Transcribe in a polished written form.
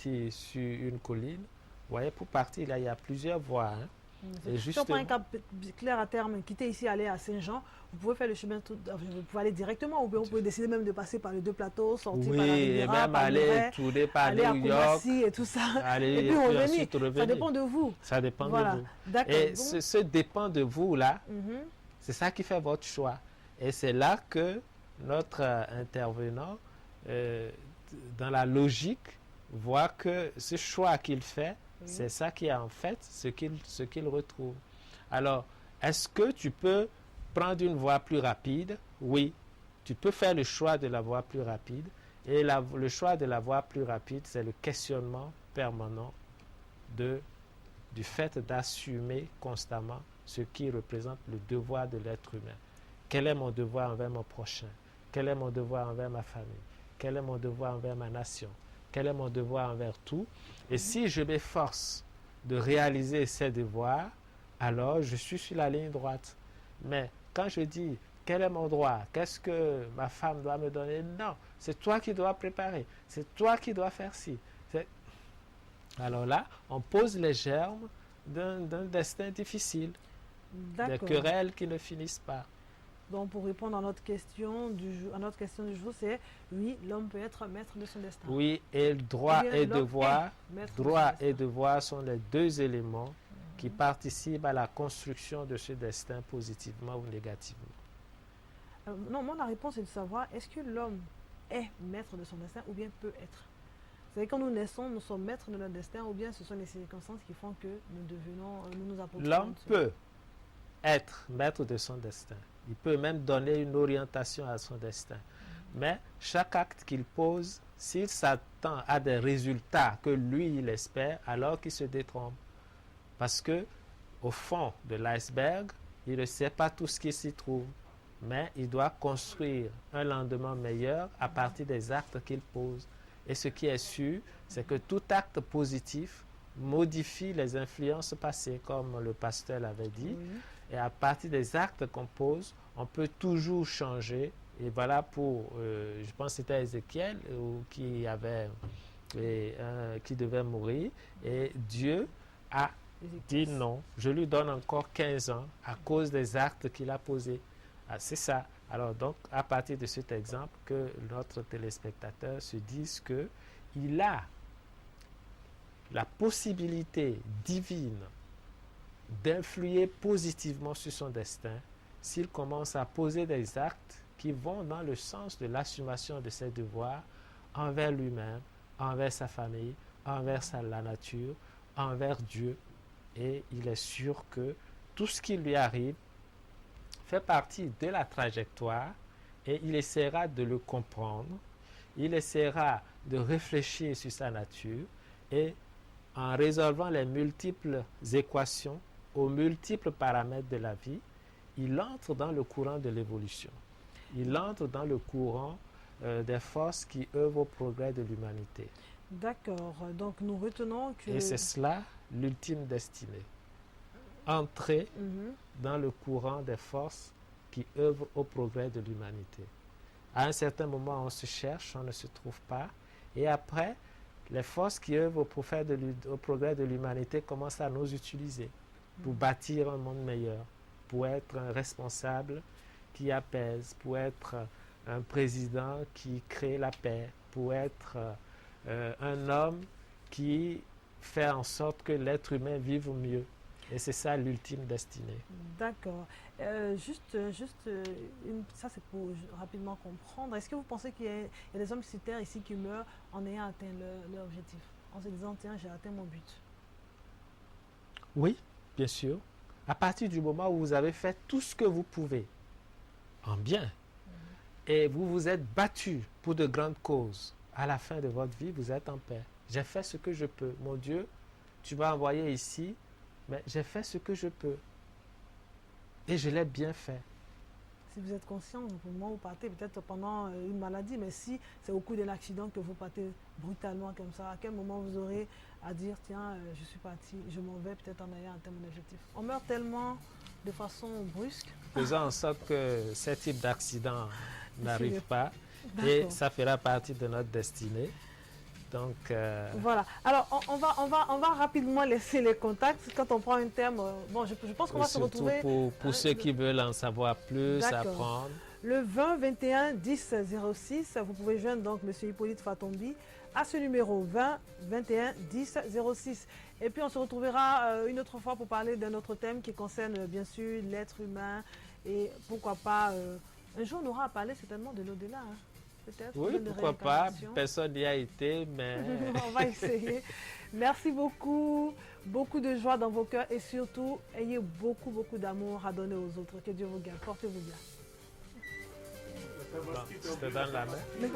qui est sur une colline. Vous voyez, pour partir, là, il y a plusieurs voies. Hein. Et Si on prend un cas clair à terme, quitter ici, aller à Saint-Jean, vous pouvez faire le chemin, vous pouvez aller directement ou bien vous pouvez décider même de passer par les deux plateaux, sortir par la Riviera, même par aller tourner par aller New York, et tout ça, aller, et puis revenir. revenir. Ça dépend de vous. Ça dépend voilà. de vous. D'accord. Et ce dépend de vous là, c'est ça qui fait votre choix. Et c'est là que notre intervenant, dans la logique, voit que ce choix qu'il fait, c'est ça qui est en fait ce qu'il retrouve. Alors, est-ce que tu peux prendre une voie plus rapide? Oui, tu peux faire le choix de la voie plus rapide. Et le choix de la voie plus rapide, c'est le questionnement permanent du fait d'assumer constamment ce qui représente le devoir de l'être humain. Quel est mon devoir envers mon prochain? Quel est mon devoir envers ma famille? Quel est mon devoir envers ma nation? Quel est mon devoir envers tout? Et si je m'efforce de réaliser ces devoirs, alors je suis sur la ligne droite. Mais quand je dis, quel est mon droit? Qu'est-ce que ma femme doit me donner? Non, c'est toi qui dois préparer. C'est toi qui dois faire ci. Alors là, on pose les germes d'un destin difficile. Des querelles qui ne finissent pas. Donc, pour répondre à notre question du jour, c'est oui, l'homme peut être maître de son destin. Oui, et droit et devoir sont les deux éléments qui participent à la construction de ce destin positivement ou négativement. Non, moi, la réponse est de savoir, est-ce que l'homme est maître de son destin ou bien peut être? C'est-à-dire quand nous naissons, nous sommes maîtres de notre destin ou bien ce sont les circonstances qui font que nous nous approchons. L'homme peut être maître de son destin. Il peut même donner une orientation à son destin. Mais chaque acte qu'il pose, s'il s'attend à des résultats que lui, il espère, alors qu'il se détrompe. Parce que au fond de l'iceberg, il ne sait pas tout ce qui s'y trouve. Mais il doit construire un lendemain meilleur à partir des actes qu'il pose. Et ce qui est sûr, c'est que tout acte positif modifie les influences passées, comme le pasteur l'avait dit. Et à partir des actes qu'on pose, on peut toujours changer. Et voilà pour, je pense que c'était Ézéchiel qui devait mourir. Et Dieu a dit non, je lui donne encore 15 ans à cause des actes qu'il a posés. Ah, c'est ça. Alors donc, à partir de cet exemple, que notre téléspectateur se dise qu'il a la possibilité divine d'influer positivement sur son destin s'il commence à poser des actes qui vont dans le sens de l'assumation de ses devoirs envers lui-même, envers sa famille, envers la nature, envers Dieu. Et il est sûr que tout ce qui lui arrive fait partie de la trajectoire et il essaiera de le comprendre, il essaiera de réfléchir sur sa nature et en résolvant les multiples équations aux multiples paramètres de la vie, il entre dans le courant de l'évolution. Il entre dans le courant des forces qui œuvrent au progrès de l'humanité. D'accord. Donc nous retenons que... Et c'est cela l'ultime destinée. Entrer dans le courant des forces qui œuvrent au progrès de l'humanité. À un certain moment, on se cherche, on ne se trouve pas. Et après, les forces qui œuvrent au progrès de l'humanité commencent à nous utiliser pour bâtir un monde meilleur, pour être un responsable qui apaise, pour être un président qui crée la paix, pour être un homme qui fait en sorte que l'être humain vive mieux. Et c'est ça l'ultime destinée. D'accord. Ça c'est pour rapidement comprendre. Est-ce que vous pensez qu'il y a des hommes sur Terre ici qui meurent en ayant atteint leur objectif? En se disant, tiens, j'ai atteint mon but. Oui, bien sûr. À partir du moment où vous avez fait tout ce que vous pouvez, en bien, et vous vous êtes battu pour de grandes causes, à la fin de votre vie, vous êtes en paix. J'ai fait ce que je peux. Mon Dieu, tu m'as envoyé ici, mais j'ai fait ce que je peux. Et je l'ai bien fait. Si vous êtes conscient, au moment où vous partez, peut-être pendant une maladie, mais si c'est au cours d'un accident que vous partez brutalement comme ça, à quel moment vous aurez à dire, tiens, je suis parti, je m'en vais peut-être en ayant atteint mon objectif. On meurt tellement de façon brusque. Faisons en sorte que ce type d'accident n'arrive pas et ça fera partie de notre destinée. Donc, voilà. Alors, on va rapidement laisser les contacts. Quand on prend un thème, bon, je pense qu'on va se retrouver. Pour ceux qui veulent en savoir plus, apprendre. Le 20 21 10 06, vous pouvez joindre donc M. Hippolyte Fatombi à ce numéro 20 21 10 06. Et puis on se retrouvera une autre fois pour parler d'un autre thème qui concerne bien sûr l'être humain et pourquoi pas un jour on aura à parler certainement de l'au-delà. Hein. Peut-être. Oui, pourquoi pas. Personne n'y a été, mais on va essayer. Merci beaucoup, beaucoup de joie dans vos cœurs et surtout ayez beaucoup d'amour à donner aux autres. Que Dieu vous garde. Portez-vous bien. Bon, je te donne la main. Mais